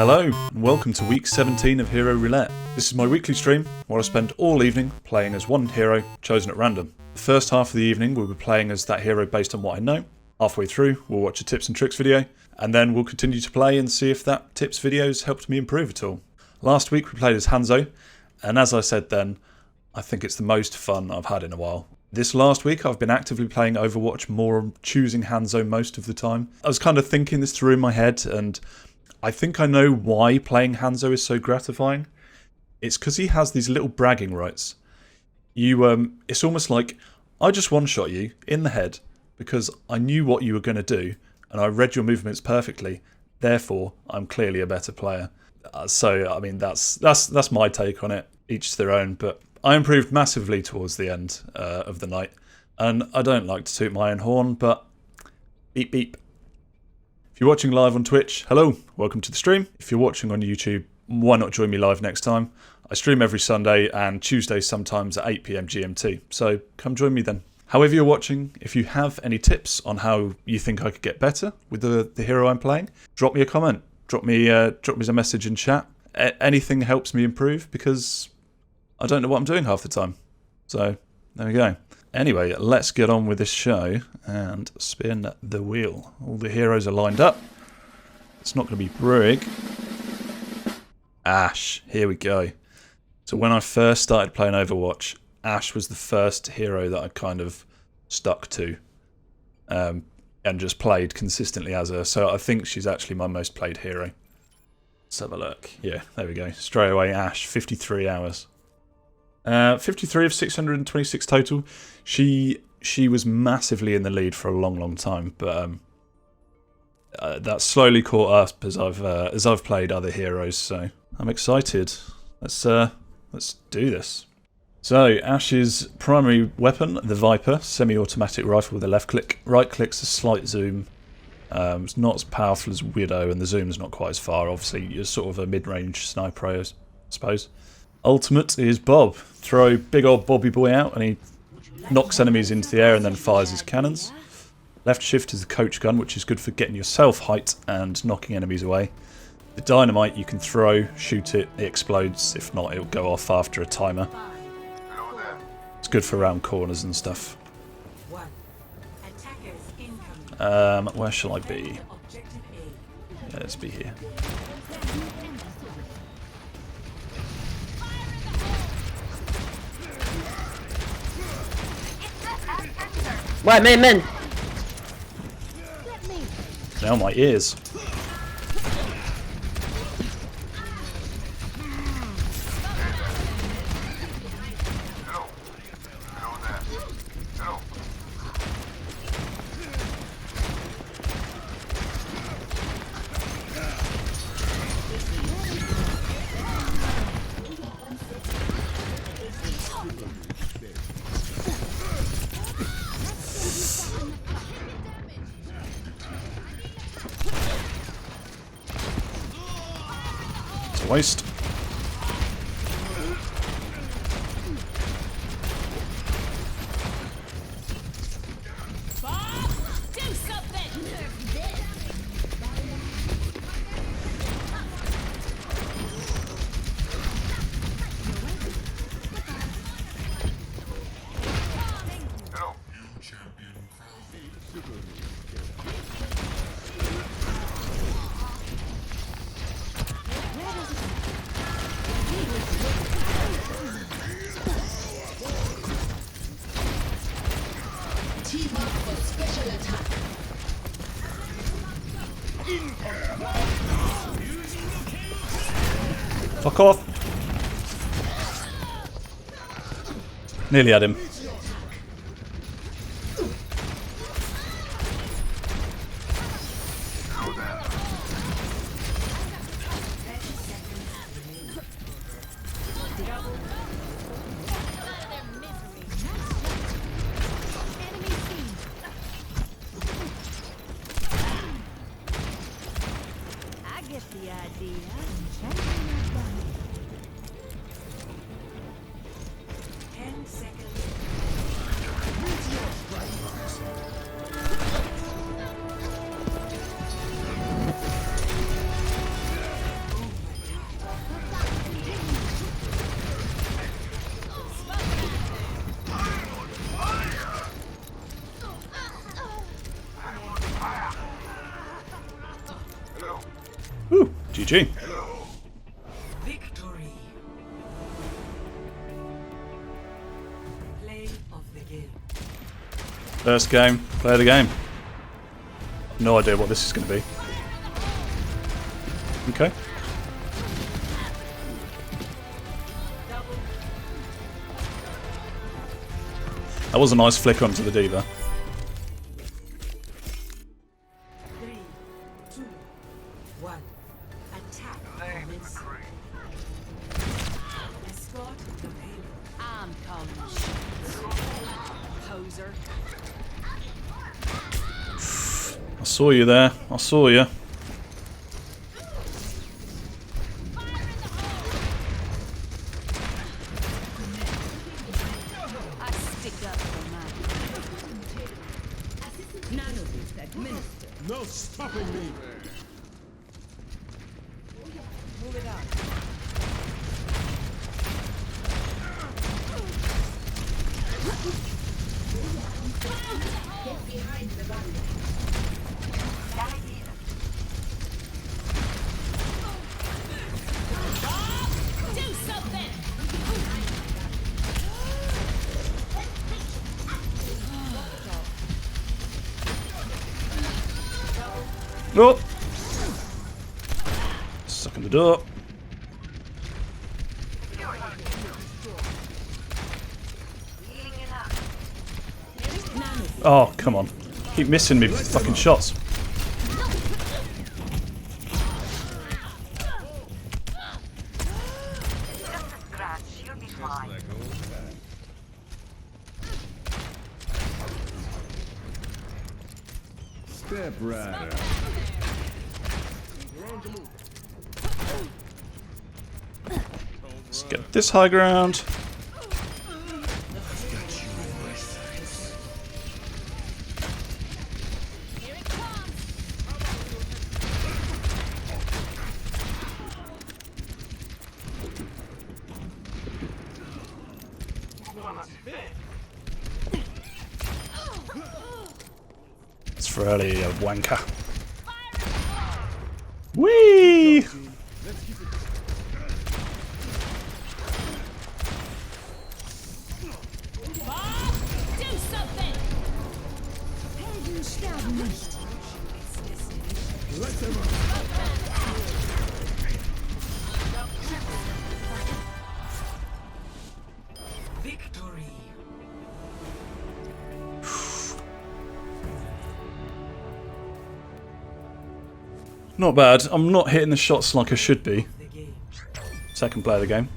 Hello, and welcome to week 17 of Hero Roulette. This is my weekly stream where I spend all evening playing as one hero chosen at random. The first half of the evening we'll be playing as that hero based on what I know. Halfway through we'll watch a tips and tricks video, and then we'll continue to play and see if that tips video has helped me improve at all. Last week we played as Hanzo, and as I said then, I think it's the most fun I've had in a while. This last week I've been actively playing Overwatch, more choosing Hanzo most of the time. I was kind of thinking this through in my head, and I think I know why playing Hanzo is so gratifying. It's because he has these little bragging rights. It's almost like, I just one-shot you in the head because I knew what you were going to do and I read your movements perfectly. Therefore, I'm clearly a better player. So, I mean, that's my take on it. Each to their own. But I improved massively towards the end of the night. And I don't like to toot my own horn, but beep beep. If you're watching live on Twitch, hello, welcome to the stream. If you're watching on YouTube, why not join me live next time? I stream every Sunday and Tuesdays sometimes at 8 PM GMT, so come join me then. However you're watching, if you have any tips on how you think I could get better with the hero I'm playing, drop me a comment, drop me a message in chat. Anything helps me improve because I don't know what I'm doing half the time. So there we go. Anyway, let's get on with this show and spin the wheel. All the heroes are lined up. It's not going to be Brig. Ashe, here we go. So when I first started playing Overwatch, Ashe was the first hero that I kind of stuck to and just played consistently as her. So I think she's actually my most played hero. Let's have a look. Yeah, there we go. Straight away, Ashe, 53 hours. 53 of 626 total. She was massively in the lead for a long time, but that slowly caught up as I've played other heroes. So I'm excited. Let's do this. So Ashe's primary weapon, the Viper, semi-automatic rifle with a left click. Right click's a slight zoom. It's not as powerful as Widow, and the zoom's not quite as far. Obviously, you're sort of a mid-range sniper, I suppose. Ultimate is B.O.B. Throw big old Bobby boy out and he knocks enemies into the air and then fires his cannons. Left shift is the coach gun, which is good for getting yourself height and knocking enemies away. The dynamite you can throw, shoot it, it explodes. If not, it'll go off after a timer. It's good for around corners and stuff. Where shall I be? Yeah, let's be here. Wait, men! Now my ears. Waste. Fuck off. Nearly had him. I get the idea. GG. Victory. Play of the game. First game, play the game. No idea what this is going to be. Okay. That was a nice flicker onto the D there. 3, 2, 1. Attack. Commence. Escort the payload. I'm calling poser. I saw you there. I saw you. I stick up for mine. Nanoboost administered. No stopping me! Move it on. Do something! Oh! Sucking the door. Oh, come on. Keep missing me fucking shots. Step right. Let's get this high ground. Here it comes! It's fairly a wanker. Whee! Bob, do something! Helden sterben nicht. Let them up. Victory. Not bad. I'm not hitting the shots like I should be. The game. Second play of the game.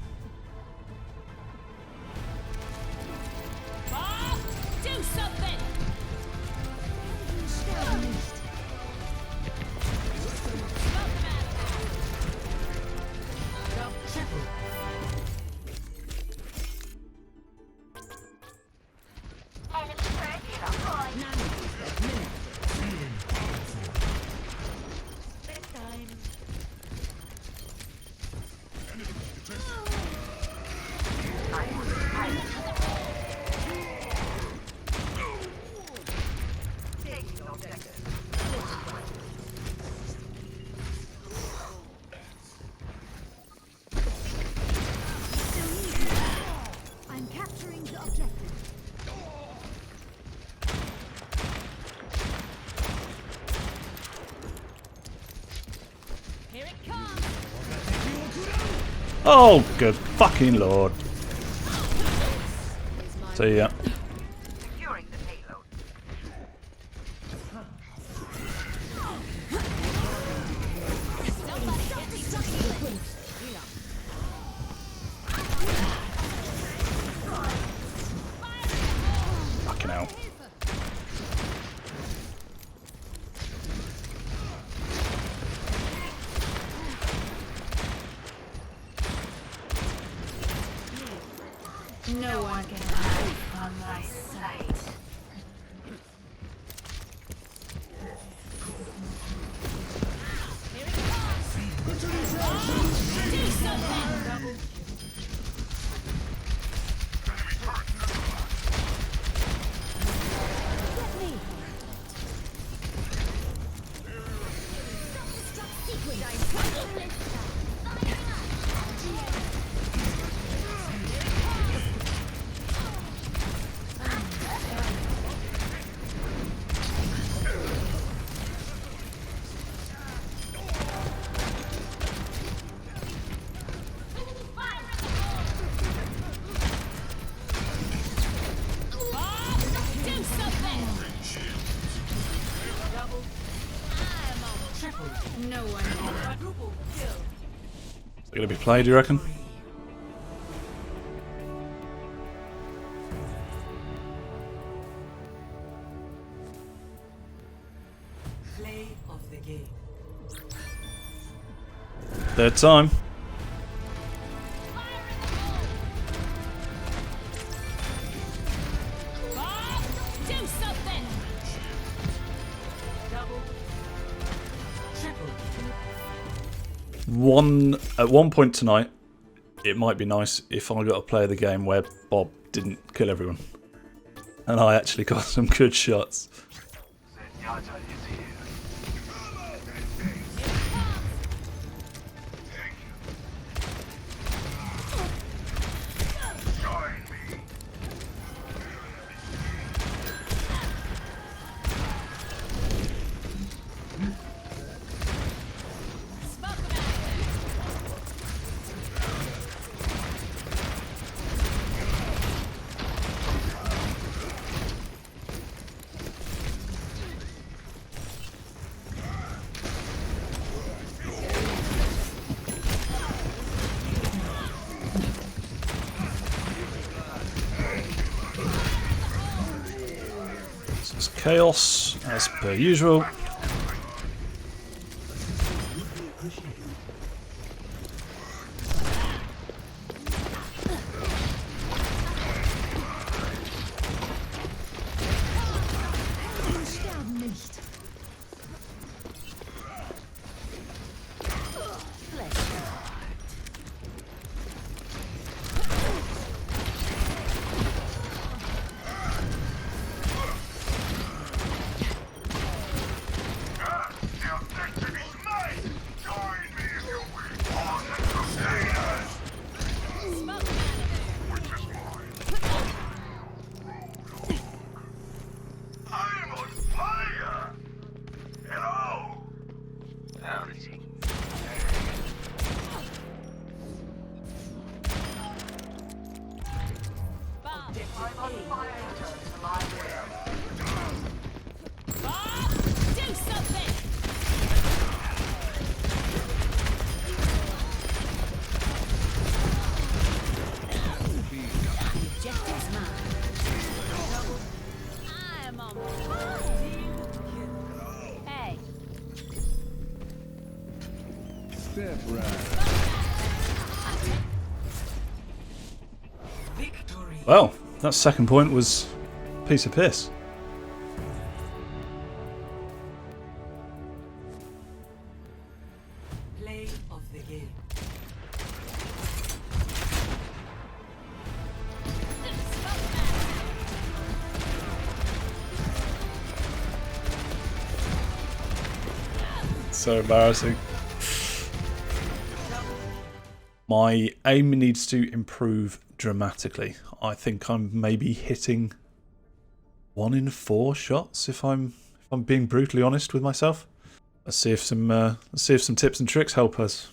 Bob, do something! Helden sterben nicht. I'm capturing the objective. Here it comes. Oh, good fucking lord. See ya. Securing the payload. Somebody get me something. Fucking hell. No one can hide from my sight. Here it comes. Do something. Get me. Stop sequence. No one. Quadruple kill. Is it going to be played, do you reckon? Play of the game. Third time. B.O.B, do something. Double. Triple. At one point tonight, it might be nice if I got to play the game where Bob didn't kill everyone. And I actually got some good shots. This is chaos, as per usual. Sterben nicht. B.O.B, do something. Objectives mine. I'm on fire. Hey. Step right. Victory. Well, that second point was a piece of piss. Play of the game. So embarrassing. My aim needs to improve dramatically. I think I'm maybe hitting 1 in 4 shots if I'm being brutally honest with myself. Let's see if some tips and tricks help us.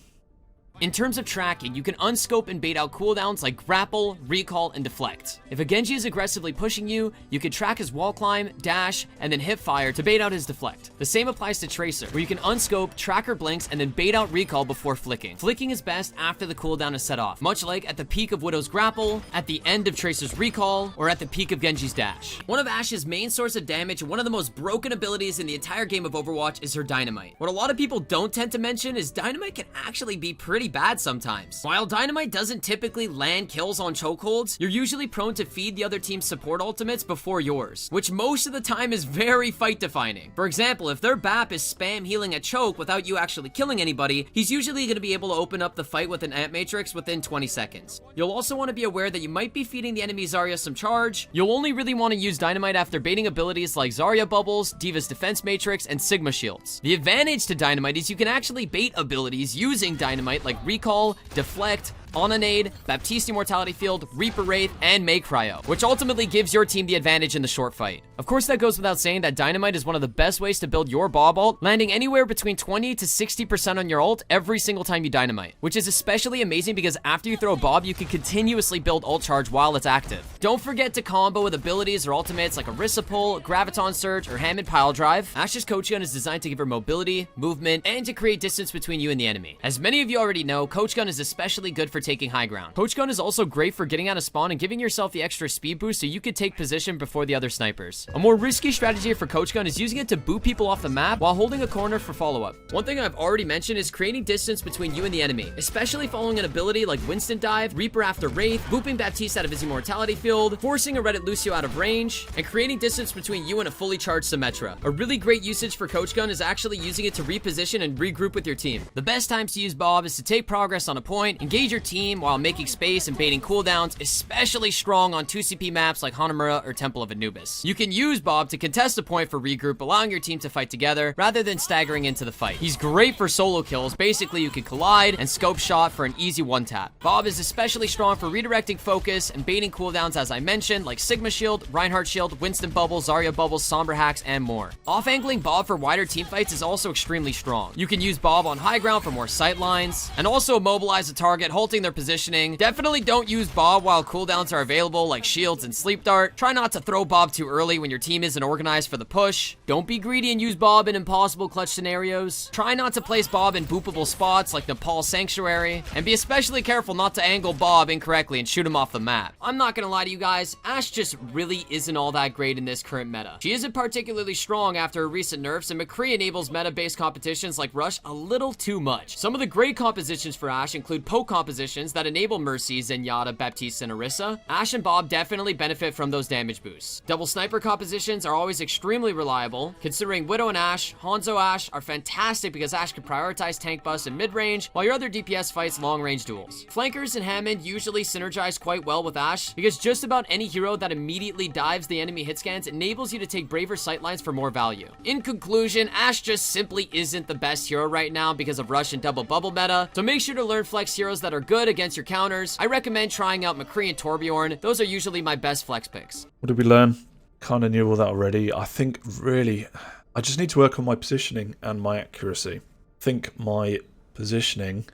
In terms of tracking, you can unscope and bait out cooldowns like grapple, recall, and deflect. If a Genji is aggressively pushing you, you can track his wall climb, dash, and then hip fire to bait out his deflect. The same applies to Tracer, where you can unscope, track her blinks, and then bait out recall before flicking. Flicking is best after the cooldown is set off, much like at the peak of Widow's grapple, at the end of Tracer's recall, or at the peak of Genji's dash. One of Ashe's main source of damage and one of the most broken abilities in the entire game of Overwatch is her dynamite. What a lot of people don't tend to mention is dynamite can actually be pretty bad sometimes. While dynamite doesn't typically land kills on chokeholds, you're usually prone to feed the other team's support ultimates before yours, which most of the time is very fight defining. For example, if their BAP is spam healing a choke without you actually killing anybody, he's usually going to be able to open up the fight with an Ant Matrix within 20 seconds. You'll also want to be aware that you might be feeding the enemy Zarya some charge. You'll only really want to use dynamite after baiting abilities like Zarya bubbles, Diva's defense matrix, and Sigma shields. The advantage to dynamite is you can actually bait abilities using dynamite like recall, deflect, Onanade, Baptiste Immortality Field, Reaper Wraith, and May Cryo, which ultimately gives your team the advantage in the short fight. Of course, that goes without saying that Dynamite is one of the best ways to build your B.O.B ult, landing anywhere between 20 to 60% on your ult every single time you Dynamite, which is especially amazing because after you throw B.O.B, you can continuously build ult charge while it's active. Don't forget to combo with abilities or ultimates like Orisa Pull, Graviton Surge, or Hammond Pile Drive. Ash's Coach Gun is designed to give her mobility, movement, and to create distance between you and the enemy. As many of you already know, Coach Gun is especially good for taking high ground. Coach Gun is also great for getting out of spawn and giving yourself the extra speed boost so you could take position before the other snipers. A more risky strategy for Coach Gun is using it to boot people off the map while holding a corner for follow-up. One thing I've already mentioned is creating distance between you and the enemy, especially following an ability like Winston Dive, Reaper after Wraith, booping Baptiste out of his immortality field, forcing a Reddit Lucio out of range, and creating distance between you and a fully charged Symmetra. A really great usage for Coach Gun is actually using it to reposition and regroup with your team. The best times to use B.O.B is to take progress on a point, engage your team while making space and baiting cooldowns, especially strong on 2CP maps like Hanamura or Temple of Anubis. You can use B.O.B to contest a point for regroup, allowing your team to fight together rather than staggering into the fight. He's great for solo kills. Basically, you can collide and scope shot for an easy one-tap. B.O.B is especially strong for redirecting focus and baiting cooldowns, as I mentioned, like Sigma Shield, Reinhardt Shield, Winston Bubble, Zarya Bubbles, Sombra Hacks, and more. Off-angling B.O.B for wider teamfights is also extremely strong. You can use B.O.B on high ground for more sight lines, and also immobilize a target, halting their positioning. Definitely don't use B.O.B while cooldowns are available, like shields and sleep dart. Try not to throw B.O.B too early when your team isn't organized for the push. Don't be greedy and use B.O.B in impossible clutch scenarios. Try not to place B.O.B in boopable spots like Nepal Sanctuary, and be especially careful not to angle B.O.B incorrectly and shoot him off the map. I'm not gonna lie to you guys, Ashe just really isn't all that great in this current meta. She isn't particularly strong after her recent nerfs, and McCree enables meta-based competitions like Rush a little too much. Some of the great compositions for Ashe include poke compositions that enable Mercy, Zenyatta, Baptiste, and Orisa. Ashe and B.O.B definitely benefit from those damage boosts. Double sniper compositions are always extremely reliable, considering Widow and Ashe, Hanzo Ashe are fantastic because Ashe can prioritize tank busts in mid-range, while your other DPS fights long-range duels. Flankers and Hammond usually synergize quite well with Ashe, because just about any hero that immediately dives the enemy hit scans enables you to take braver sightlines for more value. In conclusion, Ashe just simply isn't the best hero right now because of Rush and double bubble meta, so make sure to learn flex heroes that are good against your counters. I recommend trying out McCree and Torbjorn. Those are usually my best flex picks. What did we learn? Kind of knew all that already. I think really, I just need to work on my positioning and my accuracy. I think my positioning,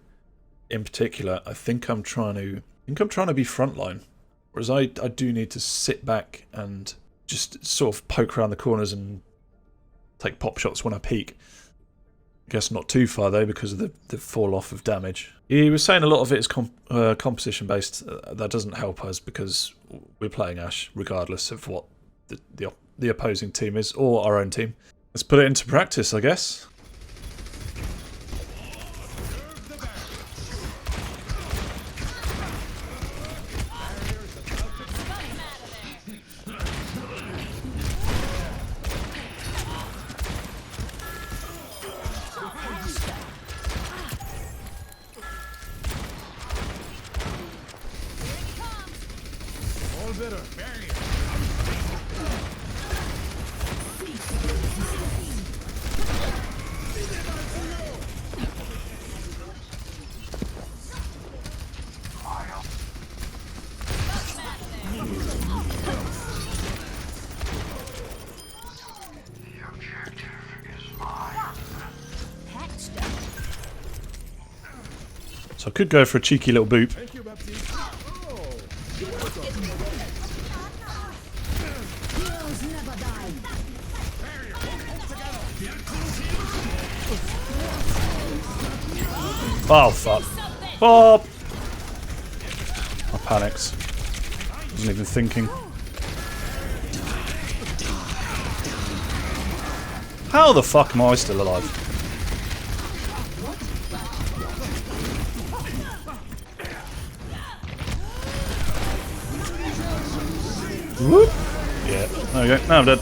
in particular, I think I'm trying to be frontline, whereas I do need to sit back and just sort of poke around the corners and take pop shots when I peek. I guess not too far though because of the fall off of damage. He was saying a lot of it is composition based. That doesn't help us because we're playing Ashe regardless of what the opposing team is or our own team. Let's put it into practice, I guess. So I could go for a cheeky little boop. Oh fuck. Bob! I panicked. Wasn't even thinking. How the fuck am I still alive? Whoop! Yeah, there we go. Now I'm dead.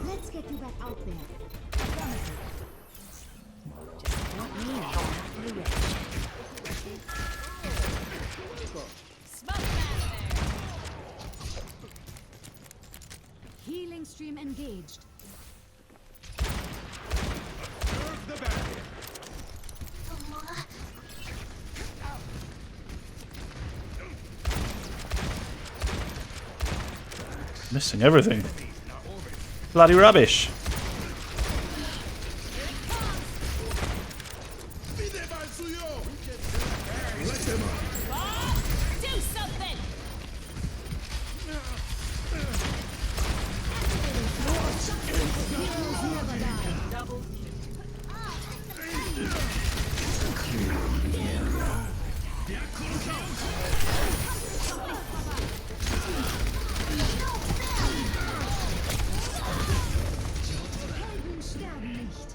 Let's get you back out there. Healing stream engaged. Missing everything. Bloody rubbish. Do something. Helden sterben nicht.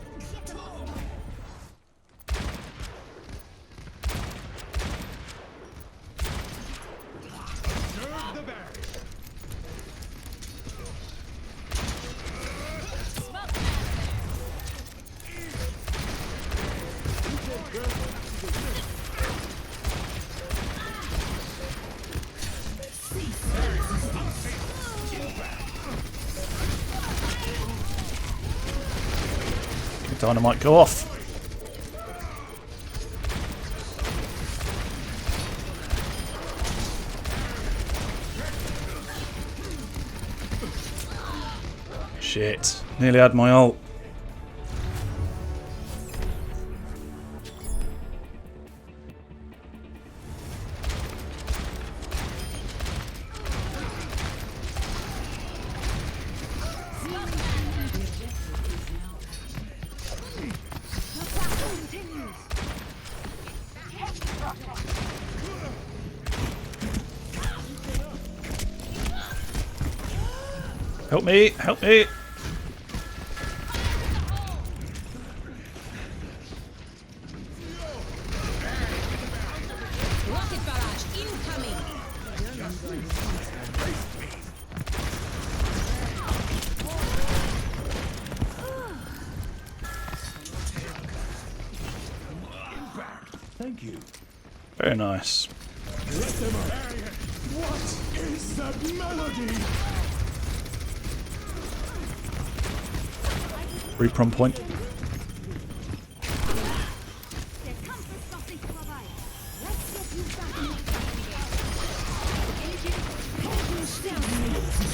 Dynamite go off. Shit. Nearly had my ult. Help me! Help me! Rocket barrage incoming. Very nice. What is that melody? Reprom point. Der Kampf ist noch nicht vorbei. Let's get you back in the Helden sterben nicht.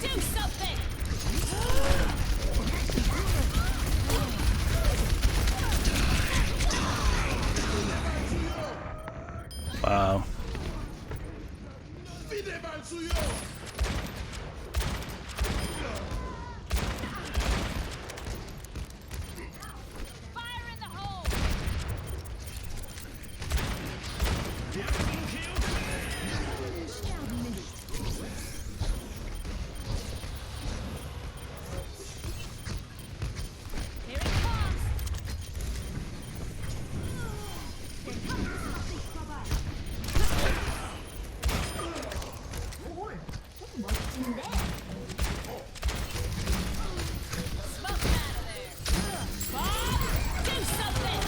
Do something. Wow. Fire in the hole. Helden sterben nicht. Here it comes. Der Kampf ist noch nicht vorbei. What's in there? Smoke out of there. B.O.B. Do something.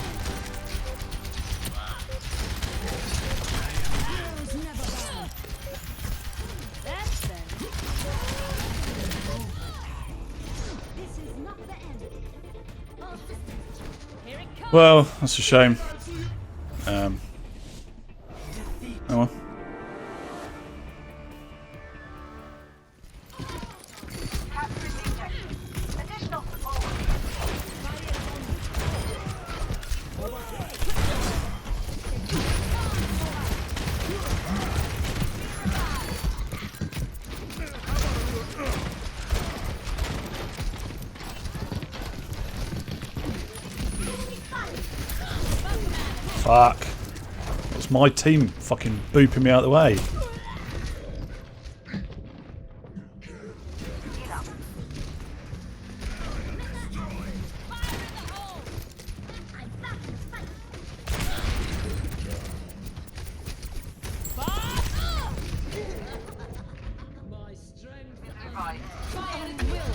Heroes never die. That's them. This is not the end. All systems Here it comes. Well, that's a shame. Oh well. Fuck. It's my team fucking booping me out of the way. Fire at will.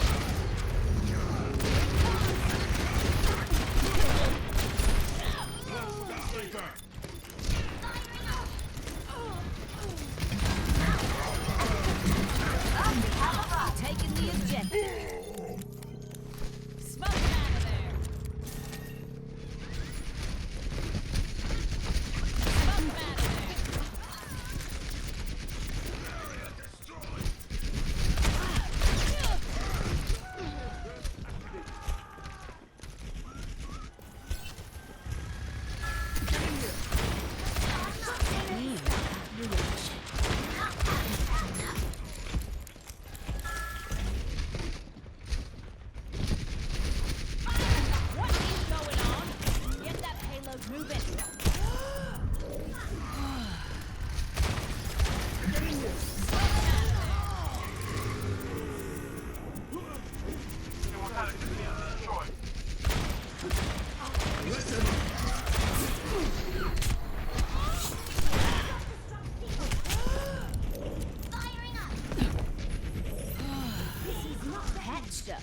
Gotcha.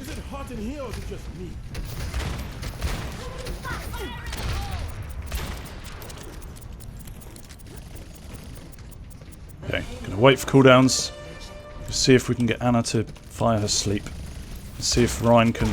Is it hot in here or is it just me? Okay, gonna wait for cooldowns. See if we can get Anna to fire her sleep. See if Ryan can.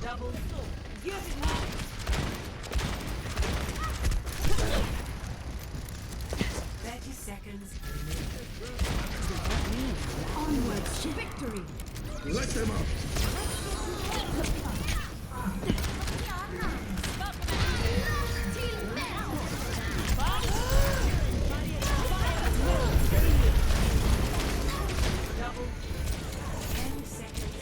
Double soul. Get it. 30 seconds. Onwards to victory. Let them up! Double. 10 seconds.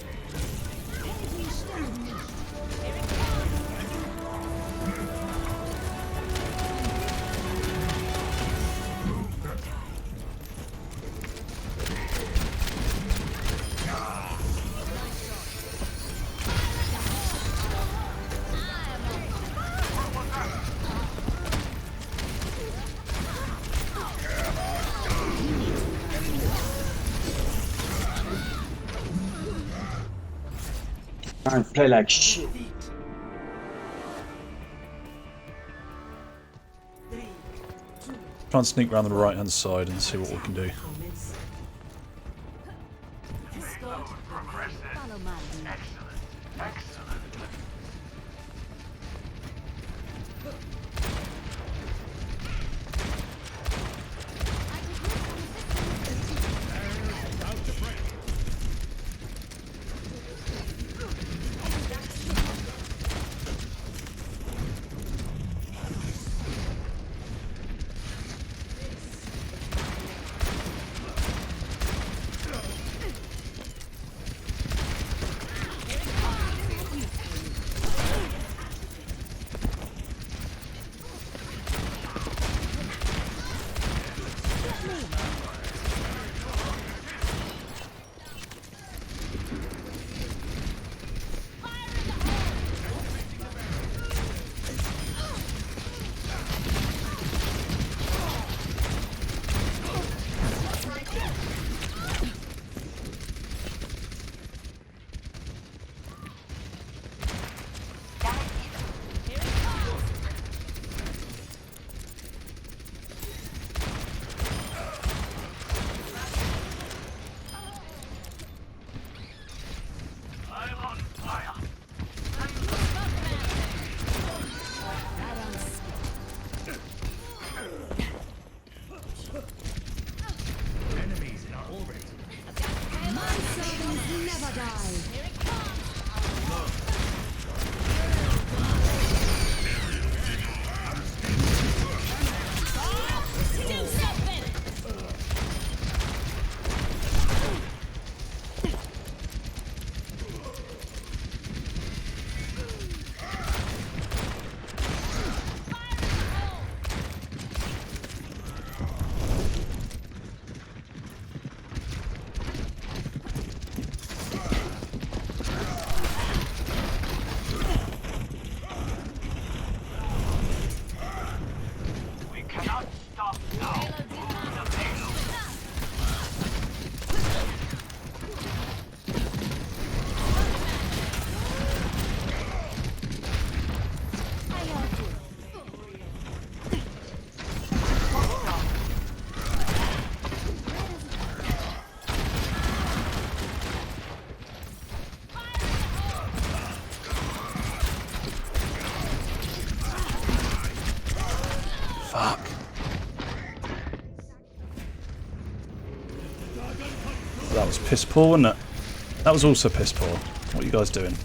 I play like shit. 3, 2, Try and sneak around the right hand side and see what we can do. commence. Escort. Follow my lead. My servants never die. Do something! Fuck. That was piss poor, wasn't it? That was also piss poor. What are you guys doing?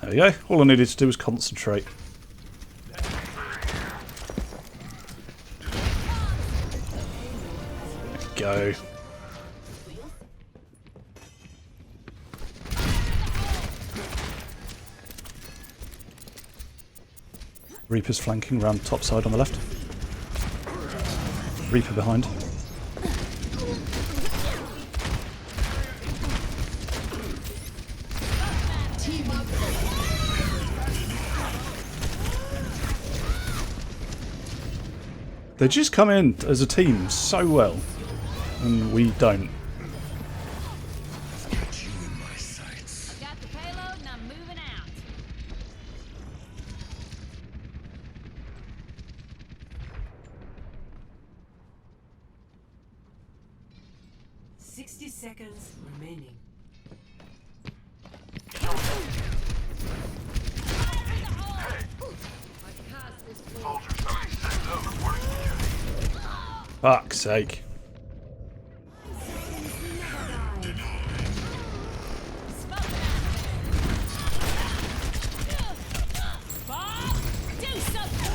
There we go. All I needed to do was concentrate. There we go. Reaper's flanking round top side on the left. Reaper behind. They just come in as a team so well, and we don't. I've got the payload and I'm moving out. Sixty seconds remaining. Fuck's sake. B.O.B, do something.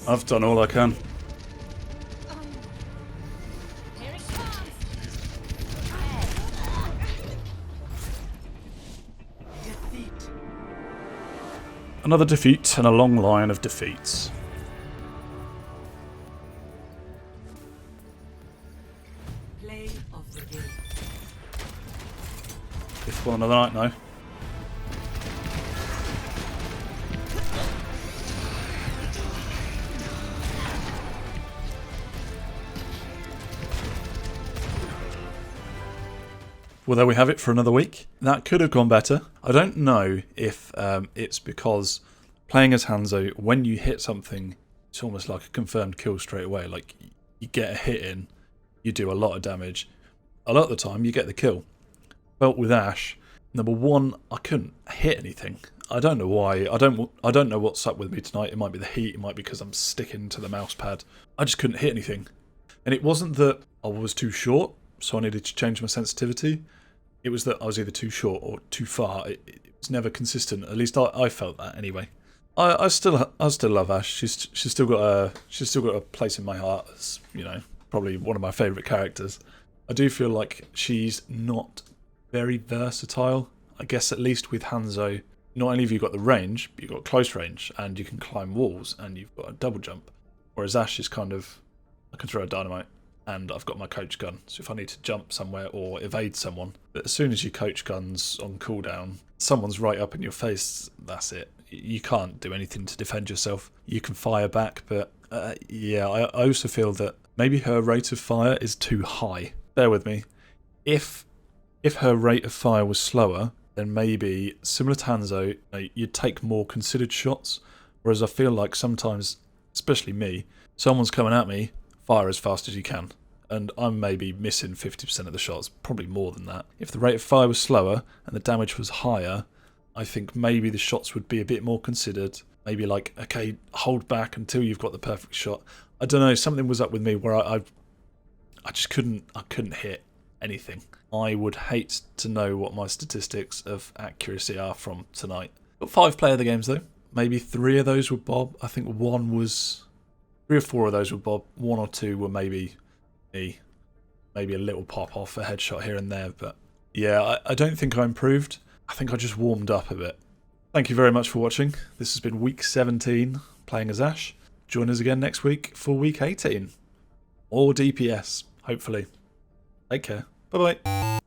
I've done all I can. Here it comes. Defeat. Another defeat and a long line of defeats. Play of the game. If for another night now. Well, there we have it for another week. That could have gone better. I don't know if it's because playing as Hanzo, when you hit something, it's almost like a confirmed kill straight away. Like, you get a hit in, you do a lot of damage. A lot of the time, you get the kill. But with Ash, number one, I couldn't hit anything. I don't know why. I don't know what's up with me tonight. It might be the heat. It might be because I'm sticking to the mouse pad. I just couldn't hit anything. And it wasn't that I was too short, so I needed to change my sensitivity. It was that I was either too short or too far. It was never consistent. At least I felt that anyway. I still love Ash. She's still got a place in my heart as, you know, probably one of my favourite characters. I do feel like she's not very versatile. I guess at least with Hanzo, not only have you got the range, but you've got close range, and you can climb walls, and you've got a double jump. Whereas Ash is kind of, I can throw a dynamite, and I've got my coach gun. So if I need to jump somewhere or evade someone, but as soon as your coach gun's on cooldown, someone's right up in your face, that's it. You can't do anything to defend yourself. You can fire back, but yeah, I also feel that maybe her rate of fire is too high. Bear with me. If her rate of fire was slower, then maybe, similar to Hanzo, you'd take more considered shots, whereas I feel like sometimes, especially me, someone's coming at me, fire as fast as you can, and I'm maybe missing 50% of the shots, probably more than that. If the rate of fire was slower and the damage was higher, I think maybe the shots would be a bit more considered. Maybe like, okay, hold back until you've got the perfect shot. I don't know, something was up with me where I just couldn't hit anything. I would hate to know what my statistics of accuracy are from tonight. Got 5 player of the games though. Maybe 3 of those were B.O.B. I think 3 or 4 of those were B.O.B. 1 or 2 were maybe me. Maybe a little pop off, a headshot here and there. But yeah, I don't think I improved. I think I just warmed up a bit. Thank you very much for watching. This has been week 17, playing as Ash. Join us again next week for week 18. Or DPS, hopefully. Take care. Bye-bye.